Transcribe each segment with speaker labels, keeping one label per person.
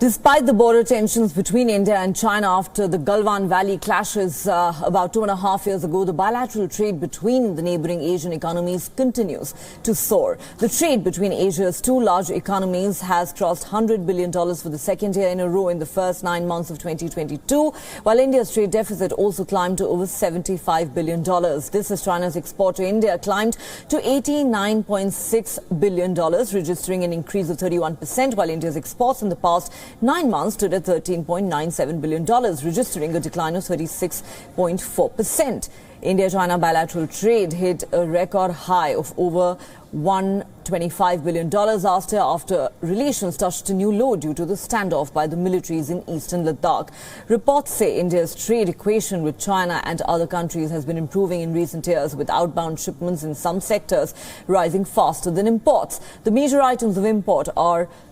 Speaker 1: Despite the border tensions between India and China after the Galwan Valley clashes about 2.5 years ago, the bilateral trade between the neighboring Asian economies continues to soar. The trade between Asia's two large economies has crossed $100 billion for the second year in a row in the first 9 months of 2022, while India's trade deficit also climbed to over $75 billion. This as China's export to India climbed to $89.6 billion, registering an increase of 31%, while India's exports in the past 9 months stood at $13.97 billion, registering a decline of 36.4%. India-China bilateral trade hit a record high of over $125 billion after relations touched a new low due to the standoff by the militaries in eastern Ladakh. Reports say India's trade equation with China and other countries has been improving in recent years, with outbound shipments in some sectors rising faster than imports. The major items of import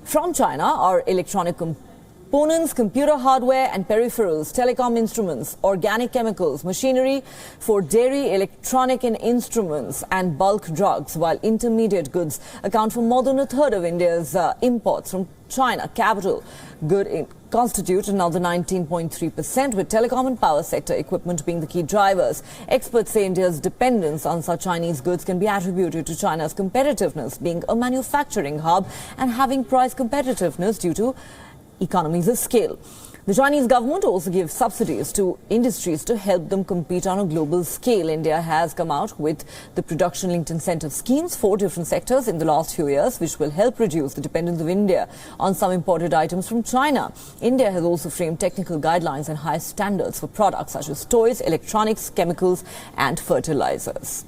Speaker 1: from China are electronic components, computer hardware and peripherals, telecom instruments, organic chemicals, machinery for dairy, electronic and instruments and bulk drugs, while intermediate goods account for more than a third of India's imports from China. Capital good constitute another 19.3%, with telecom and power sector equipment being the key drivers. Experts say India's dependence on such Chinese goods can be attributed to China's competitiveness, being a manufacturing hub and having price competitiveness due to economies of scale. The Chinese government also gives subsidies to industries to help them compete on a global scale. India has come out with the production-linked incentive schemes for different sectors in the last few years, which will help reduce the dependence of India on some imported items from China. India has also framed technical guidelines and high standards for products such as toys, electronics, chemicals and fertilizers.